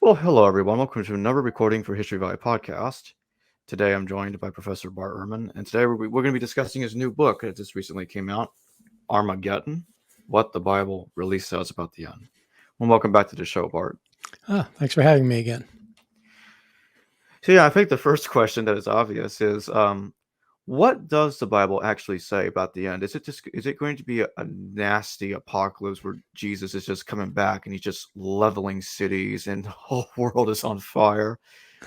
Well, hello everyone. Welcome to another recording for History Valley Podcast. Today I'm joined by Professor Bart Ehrman, and today we're going to be discussing his new book that just recently came out, Armageddon, What the Bible Really Says About the End. Well, welcome back to the show, Bart. Thanks for having me again. So yeah, I think the first question that is obvious is, what does the Bible actually say about the end? Is it going to be a nasty apocalypse where Jesus is just coming back and he's just leveling cities and the whole world is on fire?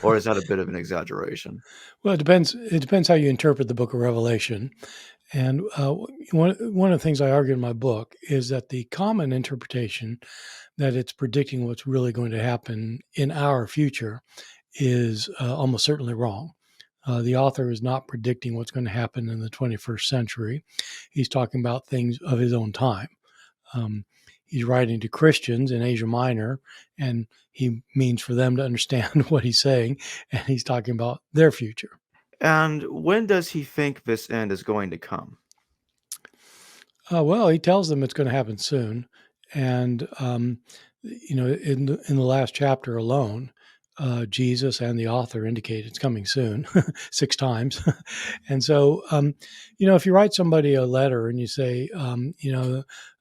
Or is that a bit of an exaggeration? Well, it depends. It depends how you interpret the Book of Revelation. And one of the things I argue in my book is that the common interpretation that it's predicting what's really going to happen in our future is almost certainly wrong. The author is not predicting what's going to happen in the 21st century. He's talking about things of his own time. He's writing to Christians in Asia Minor, and he means for them to understand what he's saying, and he's talking about their future. And when does he think this end is going to come? Well, he tells them it's going to happen soon, and in the last chapter alone, Jesus and the author indicate it's coming soon, 6 times. And so, if you write somebody a letter and you say,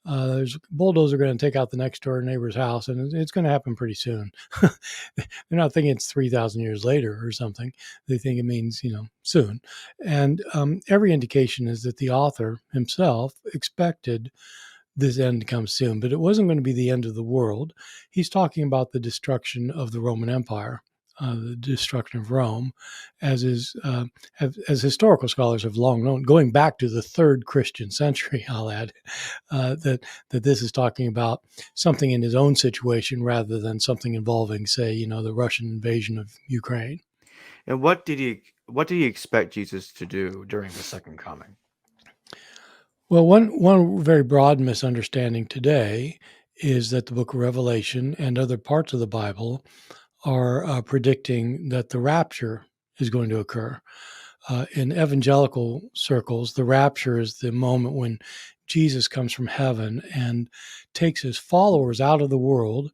there's a bulldozer going to take out the next door neighbor's house, and it's going to happen pretty soon. They're not thinking it's 3,000 years later or something. They think it means, soon. And every indication is that the author himself expected this end to come soon, but it wasn't going to be the end of the world. He's talking about the destruction of the Roman Empire, the destruction of Rome, as historical scholars have long known, going back to the third Christian century. I'll add that this is talking about something in his own situation rather than something involving, say, the Russian invasion of Ukraine. And what did he expect Jesus to do during the second coming? Well, one very broad misunderstanding today is that the book of Revelation and other parts of the Bible are predicting that the rapture is going to occur. In evangelical circles, the rapture is the moment when Jesus comes from heaven and takes his followers out of the world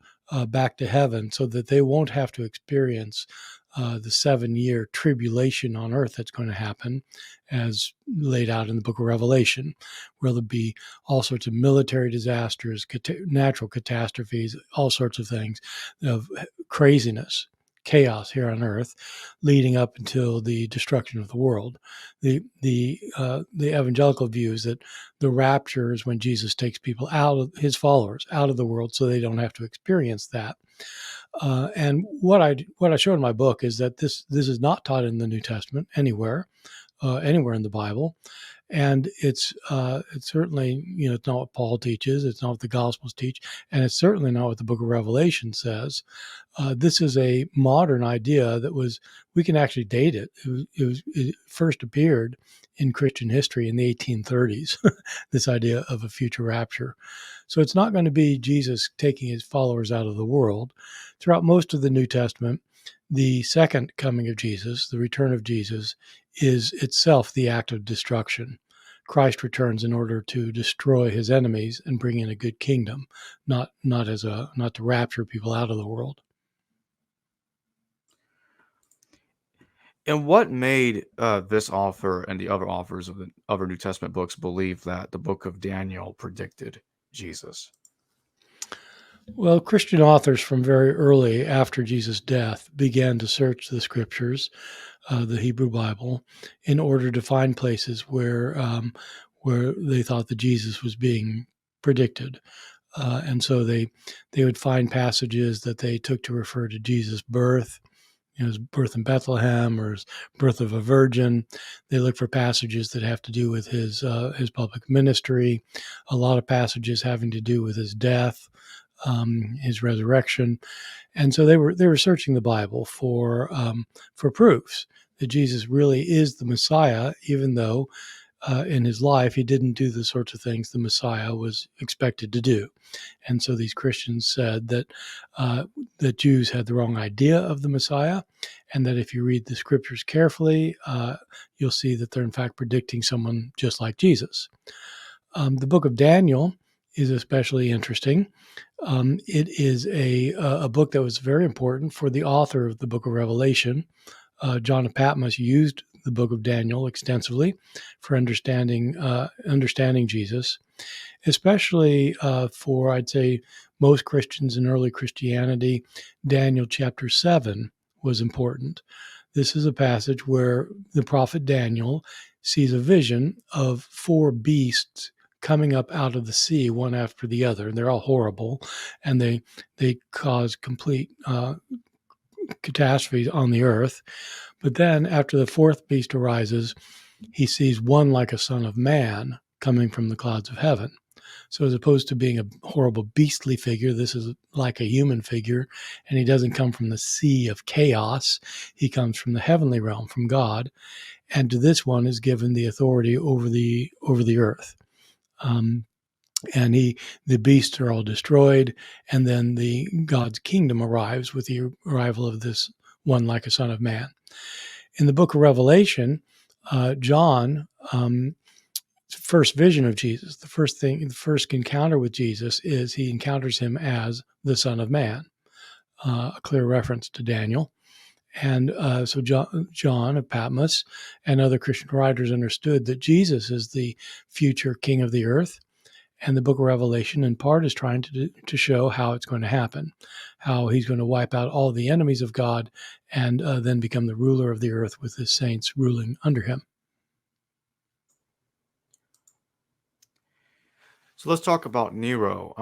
back to heaven so that they won't have to experience the 7-year tribulation on earth that's going to happen, as laid out in the book of Revelation, where there'll be all sorts of military disasters, natural catastrophes, all sorts of things of craziness, chaos here on earth, leading up until the destruction of the world. The evangelical view is that the rapture is when Jesus takes people out of his followers out of the world, so they don't have to experience that. And what I show in my book is that this is not taught in the New Testament anywhere in the Bible, and it's certainly it's not what Paul teaches, it's not what the Gospels teach, and it's certainly not what the Book of Revelation says. This is a modern idea that we can actually date it. It first appeared in Christian history in the 1830s. This idea of a future rapture. So it's not going to be Jesus taking his followers out of the world. Throughout most of the New Testament, the second coming of Jesus, the return of Jesus, is itself the act of destruction. Christ returns in order to destroy his enemies and bring in a good kingdom, not to rapture people out of the world. And what made this author and the other authors of the other New Testament books believe that the book of Daniel predicted Jesus? Well, Christian authors from very early after Jesus' death began to search the scriptures, the Hebrew Bible, in order to find places where they thought that Jesus was being predicted. And so they would find passages that they took to refer to Jesus' birth, his birth in Bethlehem or his birth of a virgin. They look for passages that have to do with his public ministry, a lot of passages having to do with his death, his resurrection, and so they were searching the Bible for proofs that Jesus really is the Messiah, even though in his life he didn't do the sorts of things the Messiah was expected to do. And so these Christians said that the Jews had the wrong idea of the Messiah, and that if you read the scriptures carefully, you'll see that they're in fact predicting someone just like Jesus. The book of Daniel is especially interesting. It is a book that was very important for the author of the book of Revelation. John of Patmos used the book of Daniel extensively for understanding Jesus, especially for, I'd say, most Christians in early Christianity. Daniel chapter 7 was important. This is a passage where the prophet Daniel sees a vision of four beasts coming up out of the sea, one after the other. And they're all horrible, and they cause complete catastrophe on the earth. But then, after the fourth beast arises, he sees one like a son of man coming from the clouds of heaven. So, as opposed to being a horrible beastly figure, this is like a human figure, and he doesn't come from the sea of chaos. He comes from the heavenly realm, from God, and to this one is given the authority over the earth. And the beasts are all destroyed, and then the God's kingdom arrives with the arrival of this one like a son of man. In the book of Revelation, John, first vision of Jesus, the first encounter with Jesus is he encounters him as the Son of Man, a clear reference to Daniel. And so John of Patmos and other Christian writers understood that Jesus is the future king of the earth. And the book of Revelation, in part, is trying to show how it's going to happen, how he's going to wipe out all the enemies of God and then become the ruler of the earth with his saints ruling under him. So let's talk about Nero.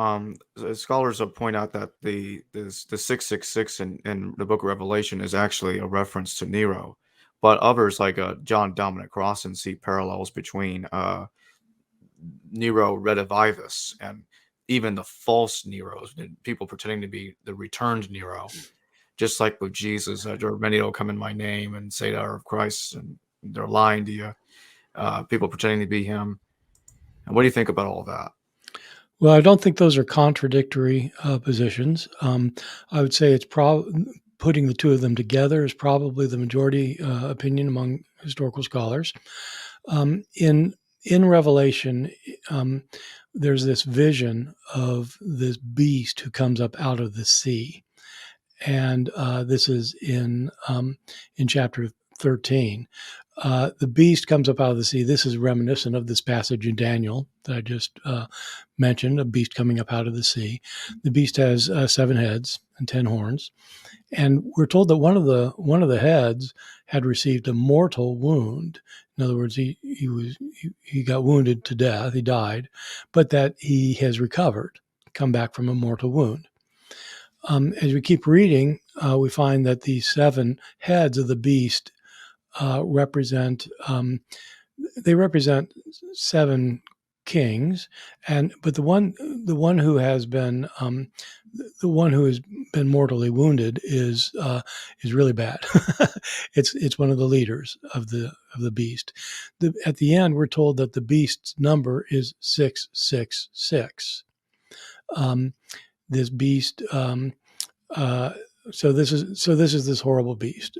Scholars have pointed out that the 666 in the Book of Revelation is actually a reference to Nero, but others like John Dominic Crossan see parallels between Nero Redivivus and even the false Neros, people pretending to be the returned Nero, just like with Jesus. There are many that will come in my name and say they are of Christ, and they're lying to you. People pretending to be him. And what do you think about all that? Well, I don't think those are contradictory positions. I would say it's putting the two of them together is probably the majority opinion among historical scholars. In Revelation, there's this vision of this beast who comes up out of the sea, and this is in chapter 13. The beast comes up out of the sea. This is reminiscent of this passage in Daniel that I just mentioned, a beast coming up out of the sea. The beast has 7 heads and 10 horns, and we're told that one of the heads had received a mortal wound. In other words, he got wounded to death. He died, but that he has recovered, come back from a mortal wound. As we keep reading, we find that the 7 heads of the beast represent 7 kings, but the one who has been mortally wounded is really bad. It's one of the leaders of the beast. At the end, we're told that the beast's number is 666. This beast. So this is this horrible beast,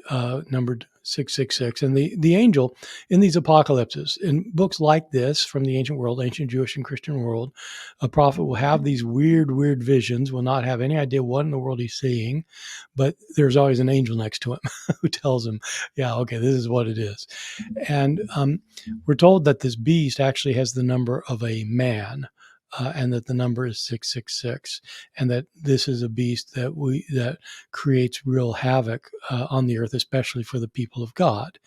numbered 666, and the angel in these apocalypses, in books like this from the ancient world, ancient Jewish and Christian world, a prophet will have these weird visions, will not have any idea what in the world he's seeing, but there's always an angel next to him who tells him, yeah, okay, this is what it is. And we're told that this beast actually has the number of a man. And that the number is 666, and that this is a beast that creates real havoc on the earth, especially for the people of God.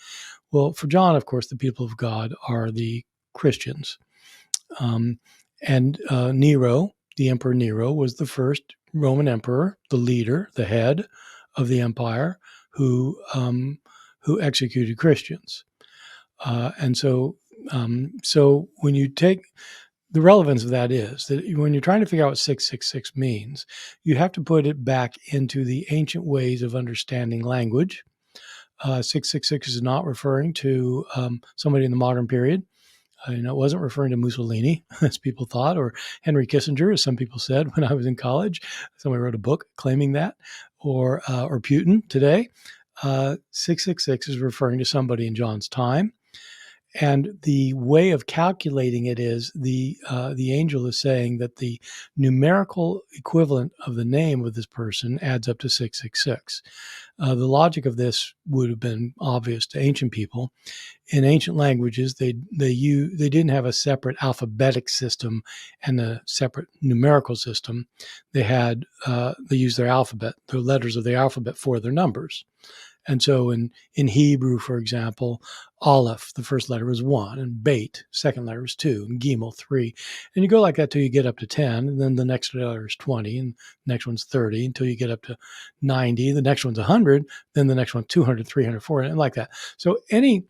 Well, for John, of course, the people of God are the Christians, and Nero, the Emperor Nero, was the first Roman emperor, the leader, the head of the empire, who executed Christians, and so when you take the relevance of that is that when you're trying to figure out what 666 means, you have to put it back into the ancient ways of understanding language. 666 is not referring to somebody in the modern period. It wasn't referring to Mussolini, as people thought, or Henry Kissinger, as some people said when I was in college. Somebody wrote a book claiming that, or Putin today. 666 is referring to somebody in John's time. And the way of calculating it is the angel is saying that the numerical equivalent of the name of this person adds up to 666. The logic of this would have been obvious to ancient people. In ancient languages, they didn't have a separate alphabetic system and a separate numerical system. They used their alphabet, the letters of the alphabet for their numbers. And so in Hebrew, for example, Aleph, the first letter is 1, and Beit, second letter is 2, and Gimel, 3. And you go like that till you get up to 10, and then the next letter is 20, and the next one's 30, until you get up to 90. The next one's 100, then the next one 200, 300, 400, and like that. So any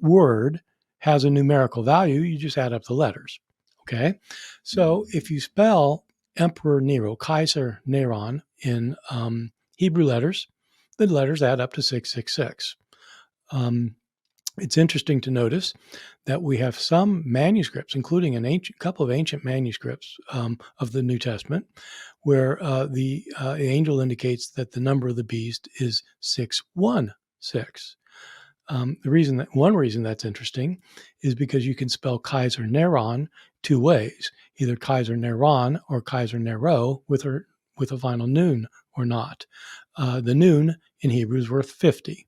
word has a numerical value. You just add up the letters, okay? So if you spell Emperor Nero, Kaiser Neron, in Hebrew letters, the letters add up to 666. It's interesting to notice that we have some manuscripts, including a couple of ancient manuscripts of the New Testament, where the angel indicates that the number of the beast is 616. One reason that's interesting is because you can spell Kaiser Neron two ways, either Kaiser Neron or Kaiser Nero with a final noon or not. The noon in Hebrew is worth 50.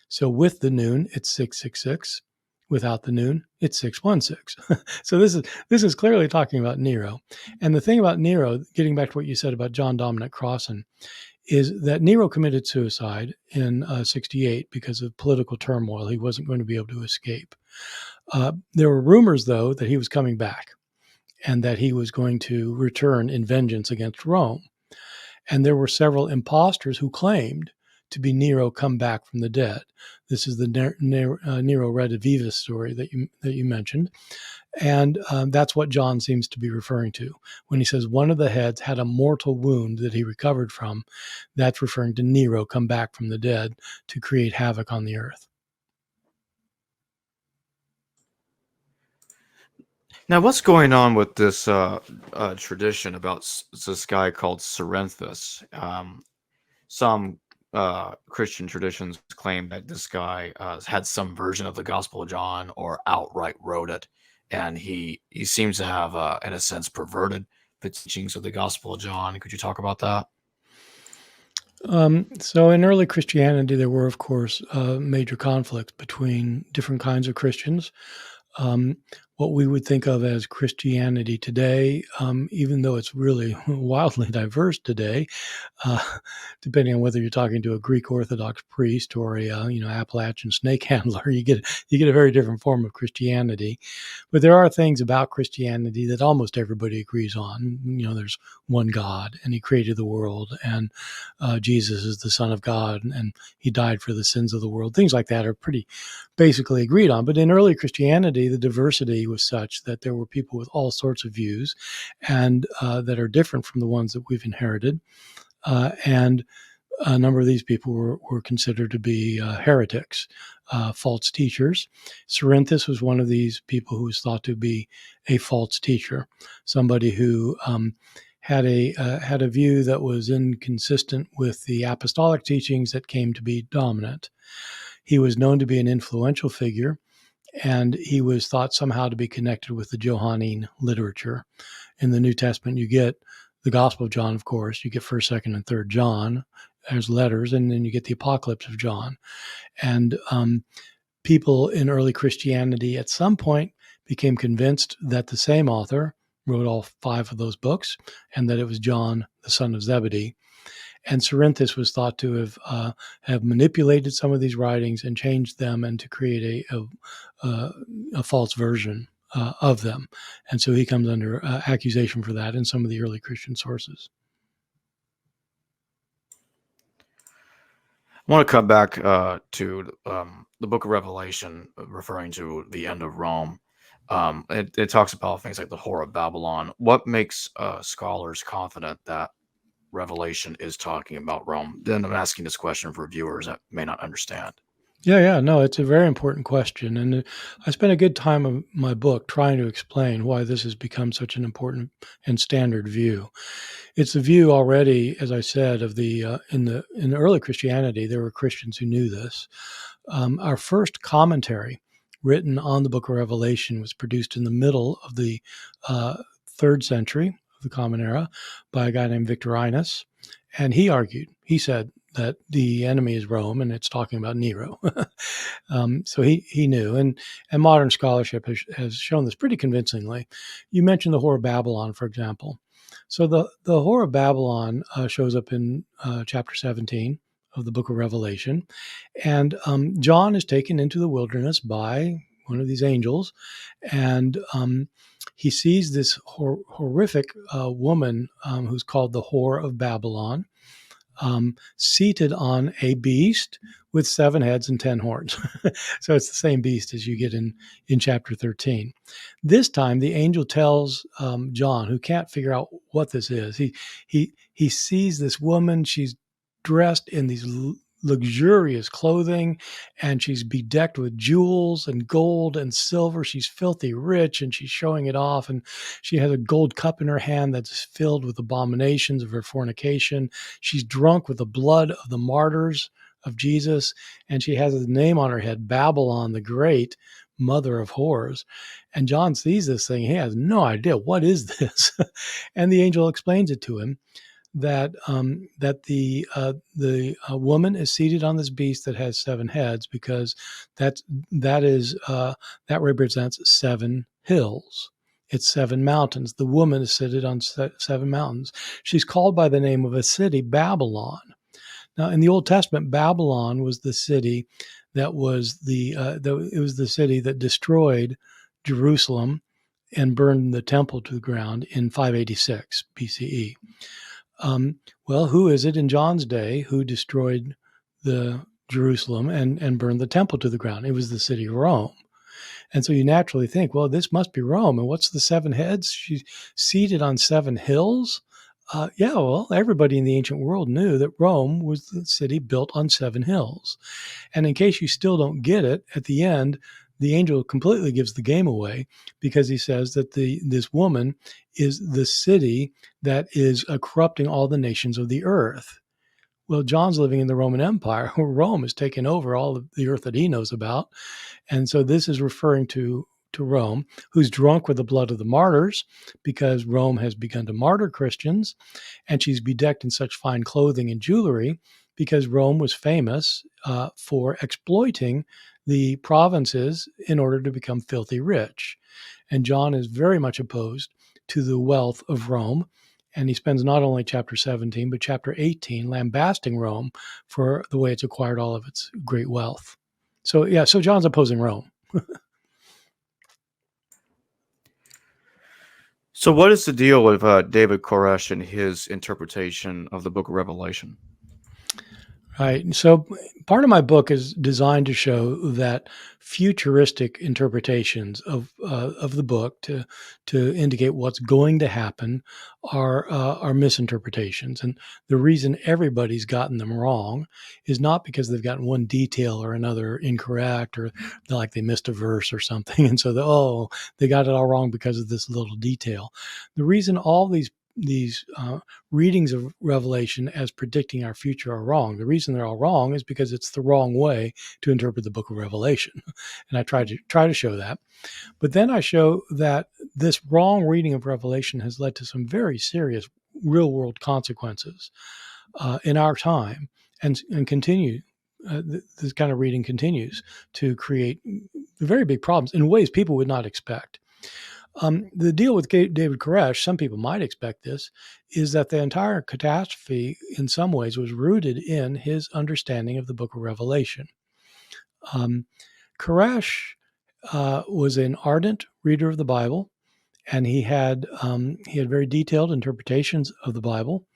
So with the noon, it's 666. Without the noon, it's 616. So this is clearly talking about Nero. And the thing about Nero, getting back to what you said about John Dominic Crossan, is that Nero committed suicide in 68 because of political turmoil. He wasn't going to be able to escape. There were rumors, though, that he was coming back and that he was going to return in vengeance against Rome. And there were several impostors who claimed to be Nero come back from the dead. This is the Nero Redivivus story that you mentioned. And that's what John seems to be referring to. When he says one of the heads had a mortal wound that he recovered from, that's referring to Nero come back from the dead to create havoc on the earth. Now, what's going on with this tradition about this guy called Cerinthus? Some Christian traditions claim that this guy had some version of the Gospel of John or outright wrote it, and he seems to have, in a sense, perverted the teachings of the Gospel of John. Could you talk about that? So in early Christianity, there were, of course, major conflicts between different kinds of Christians. What we would think of as Christianity today, even though it's really wildly diverse today, depending on whether you're talking to a Greek Orthodox priest or a Appalachian snake handler, you get a very different form of Christianity. But there are things about Christianity that almost everybody agrees on. There's one God, and He created the world, and Jesus is the Son of God, and He died for the sins of the world. Things like that are pretty basically agreed on. But in early Christianity, the diversity was such that there were people with all sorts of views and that are different from the ones that we've inherited. And a number of these people were considered to be heretics, false teachers. Cerinthus was one of these people who was thought to be a false teacher, somebody who had a view that was inconsistent with the apostolic teachings that came to be dominant. He was known to be an influential figure, and he was thought somehow to be connected with the Johannine literature. In the New Testament, you get the Gospel of John, of course. You get 1st, 2nd, and 3rd John as letters, and then you get the Apocalypse of John. And people in early Christianity at some point became convinced that the same author wrote all 5 of those books and that it was John, the son of Zebedee. And Cerinthus was thought to have manipulated some of these writings and changed them and to create a false version of them. And so he comes under accusation for that in some of the early Christian sources. I want to come back to the book of Revelation, referring to the end of Rome. It talks about things like the whore of Babylon. What makes scholars confident that Revelation is talking about Rome? Then I'm asking this question for viewers that may not understand. Yeah, no, it's a very important question. And I spent a good time of my book trying to explain why this has become such an important and standard view. It's a view already, as I said, of in early Christianity, there were Christians who knew this. Our first commentary written on the book of Revelation, was produced in the middle of the 3rd century of the Common Era by a guy named Victorinus. And he said that the enemy is Rome, and it's talking about Nero. So he knew, and modern scholarship has shown this pretty convincingly. You mentioned the Whore of Babylon, for example. So the Whore of Babylon shows up in chapter 17 of the book of Revelation, and John is taken into the wilderness by one of these angels, and he sees this horrific woman who's called the Whore of Babylon, seated on a beast with 7 heads and 10 horns. So it's the same beast as you get in chapter 13. This time, the angel tells John, who can't figure out what this is. He sees this woman. She's dressed in these luxurious clothing, and she's bedecked with jewels and gold and silver. She's filthy rich, and she's showing it off, and she has a gold cup in her hand that's filled with abominations of her fornication. She's drunk with the blood of the martyrs of Jesus, and she has a name on her head, Babylon the Great, mother of whores. And John sees this thing. He has no idea, what is this? And the angel explains it to him, that the woman is seated on this beast that has 7 heads, because that represents 7 hills. It's 7 mountains. The woman is seated on 7 mountains. She's called by the name of a city, Babylon. Now, in the Old Testament, Babylon was the city that was it was the city that destroyed Jerusalem and burned the temple to the ground in 586 BCE. Well, who is it in John's day who destroyed the Jerusalem and burned the temple to the ground? It was the city of Rome. And so you naturally think, well, this must be Rome. And what's the 7 heads? She's seated on 7 hills. Yeah, well, everybody in the ancient world knew that Rome was the city built on 7 hills. And in case you still don't get it, at the end, the angel completely gives the game away, because he says that this woman is the city that is corrupting all the nations of the earth. Well, John's living in the Roman Empire, where Rome has taken over all of the earth that he knows about. And so this is referring to Rome, who's drunk with the blood of the martyrs, because Rome has begun to martyr Christians, and she's bedecked in such fine clothing and jewelry because Rome was famous for exploiting the provinces in order to become filthy rich. And John is very much opposed to the wealth of Rome, and he spends not only chapter 17, but chapter 18 lambasting Rome for the way it's acquired all of its great wealth. So John's opposing Rome. So, what is the deal with David Koresh and his interpretation of the book of Revelation? Right. So part of my book is designed to show that futuristic interpretations of the book to indicate what's going to happen are misinterpretations. And the reason everybody's gotten them wrong is not because they've gotten one detail or another incorrect, or like they missed a verse or something, and so they got it all wrong because of this little detail. The reason all these readings of Revelation as predicting our future are wrong. The reason they're all wrong is because it's the wrong way to interpret the book of Revelation. And I try to show that. But then I show that this wrong reading of Revelation has led to some very serious real world consequences in our time, and continue. This kind of reading continues to create very big problems in ways people would not expect. The deal with David Koresh, some people might expect this, is that the entire catastrophe in some ways was rooted in his understanding of the book of Revelation. Koresh was an ardent reader of the Bible, and he had very detailed interpretations of the Bible.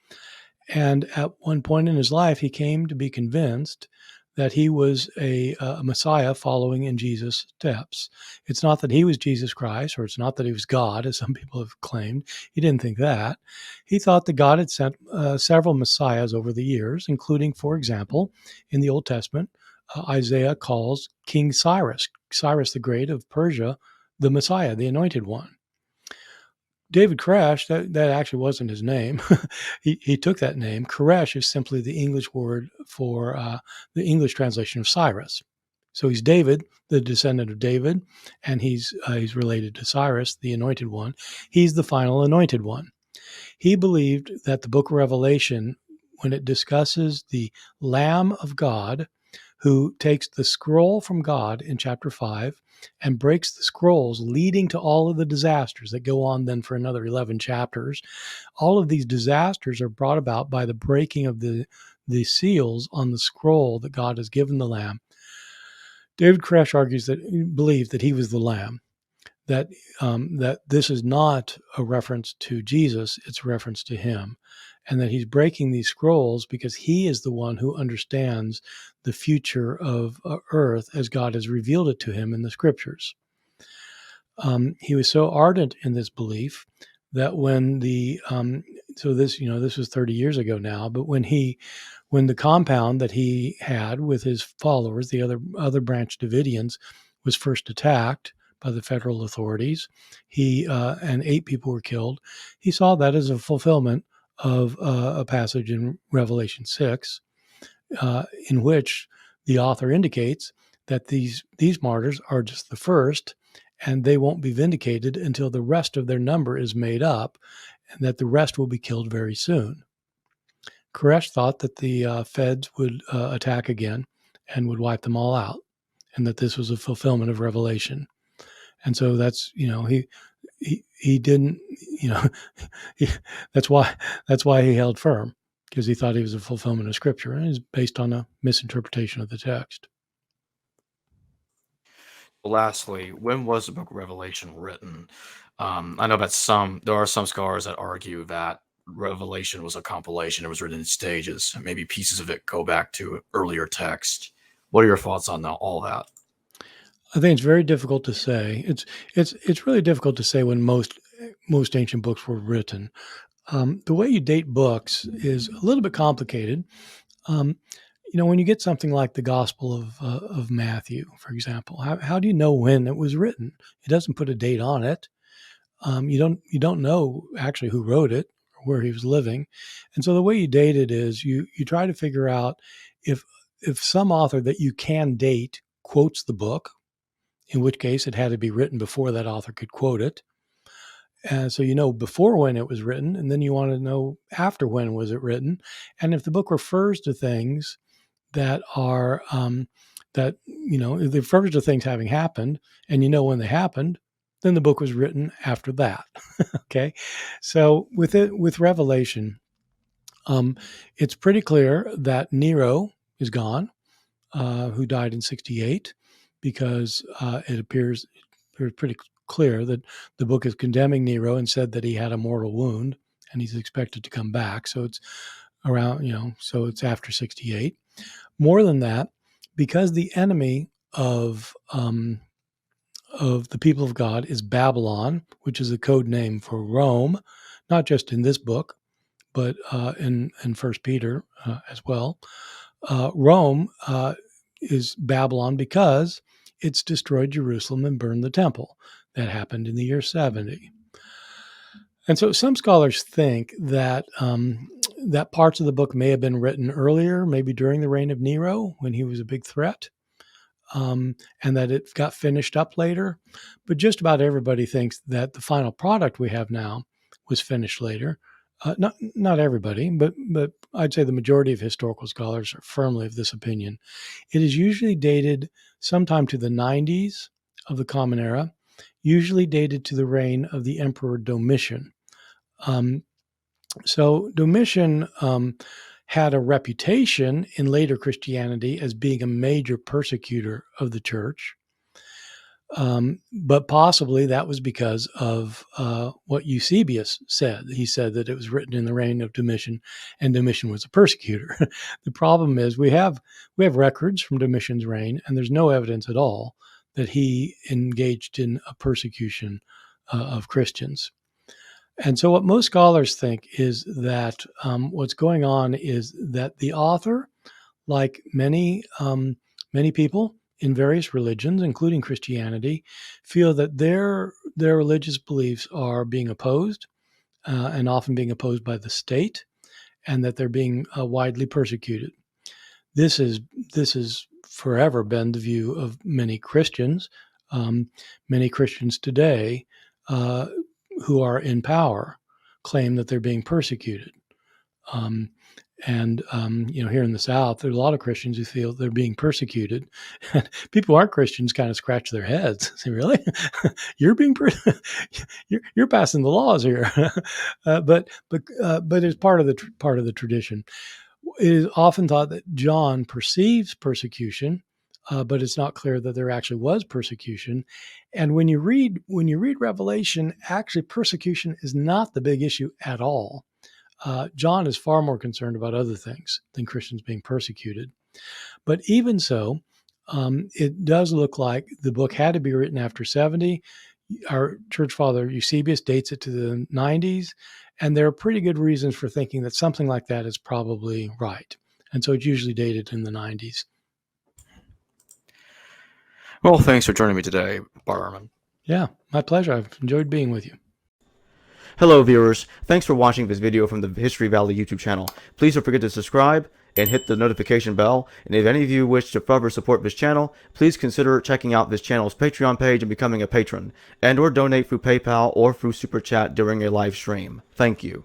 And at one point in his life, he came to be convinced that he was a Messiah following in Jesus' steps. It's not that he was Jesus Christ, or it's not that he was God, as some people have claimed. He didn't think that. He thought that God had sent several Messiahs over the years, including, for example, in the Old Testament, Isaiah calls King Cyrus the Great of Persia, the Messiah, the Anointed One. David Koresh, that actually wasn't his name. he took that name. Koresh is simply the English word for the English translation of Cyrus. So he's David, the descendant of David, and he's related to Cyrus, the anointed one. He's the final anointed one. He believed that the book of Revelation, when it discusses the Lamb of God who takes the scroll from God in chapter 5 and breaks the scrolls, leading to all of the disasters that go on then for another 11 chapters. All of these disasters are brought about by the breaking of the seals on the scroll that God has given the Lamb. David Koresh argues that he believed that he was the Lamb, that this is not a reference to Jesus, it's a reference to him, and that he's breaking these scrolls because he is the one who understands the future of earth as God has revealed it to him in the scriptures. He was so ardent in this belief that when this was 30 years ago now, but when the compound that he had with his followers, the other Branch Davidians, was first attacked by the federal authorities, and 8 people were killed. He saw that as a fulfillment of a passage in Revelation 6, in which the author indicates that these martyrs are just the first, and they won't be vindicated until the rest of their number is made up, and that the rest will be killed very soon. Koresh thought that the feds would attack again and would wipe them all out, and that this was a fulfillment of Revelation. And so that's, he didn't, he, that's why he held firm, because he thought he was a fulfillment of Scripture, and it's based on a misinterpretation of the text. Lastly, when was the book of Revelation written? I know that there are some scholars that argue that Revelation was a compilation. It was written in stages. Maybe pieces of it go back to earlier text. What are your thoughts on all that? I think it's very difficult to say. It's really difficult to say when most ancient books were written. The way you date books is a little bit complicated. Um, when you get something like the Gospel of Matthew, for example, how do you know when it was written? It doesn't put a date on it. You don't know actually who wrote it or where he was living, and so the way you date it is you try to figure out if some author that you can date quotes the book, in which case it had to be written before that author could quote it. And so before when it was written, and then you want to know after when was it written. And if the book refers to things that are if it refers to things having happened, and when they happened, then the book was written after that. Okay, so with Revelation, it's pretty clear that Nero is gone, who died in 68, because it appears pretty clear that the book is condemning Nero and said that he had a mortal wound and he's expected to come back. So it's so it's after 68. More than that, because the enemy of the people of God is Babylon, which is a code name for Rome, not just in this book, but in First Peter as well. Rome is Babylon because it's destroyed Jerusalem and burned the temple. That happened in the year 70. And so some scholars think that that parts of the book may have been written earlier, maybe during the reign of Nero when he was a big threat, and that it got finished up later. But just about everybody thinks that the final product we have now was finished later. Not everybody, but I'd say the majority of historical scholars are firmly of this opinion. It is usually dated sometime to the 90s of the Common Era, usually dated to the reign of the Emperor Domitian. So Domitian had a reputation in later Christianity as being a major persecutor of the church. But possibly that was because of what Eusebius said. He said that it was written in the reign of Domitian, and Domitian was a persecutor. The problem is we have records from Domitian's reign, and there's no evidence at all that he engaged in a persecution of Christians. And so what most scholars think is that what's going on is that the author, like many people in various religions, including Christianity, feel that their religious beliefs are being opposed, and often being opposed by the state, and that they're being widely persecuted. This is forever been the view of many Christians. Many Christians today who are in power claim that they're being persecuted. Here in the South, there's a lot of Christians who feel they're being persecuted. And people who aren't Christians kind of scratch their heads. Say, really? You're being you're passing the laws here. But it's part of the tradition. It is often thought that John perceives persecution, but it's not clear that there actually was persecution. And when you read Revelation, actually persecution is not the big issue at all. John is far more concerned about other things than Christians being persecuted. But even so, it does look like the book had to be written after 70. Our church father Eusebius dates it to the 90s, and there are pretty good reasons for thinking that something like that is probably right. And so it's usually dated in the 90s. Well, thanks for joining me today, Bart Ehrman. Yeah, my pleasure. I've enjoyed being with you. Hello viewers, thanks for watching this video from the History Valley YouTube channel. Please don't forget to subscribe and hit the notification bell, and if any of you wish to further support this channel, please consider checking out this channel's Patreon page and becoming a patron, and or donate through PayPal or through Super Chat during a live stream. Thank you.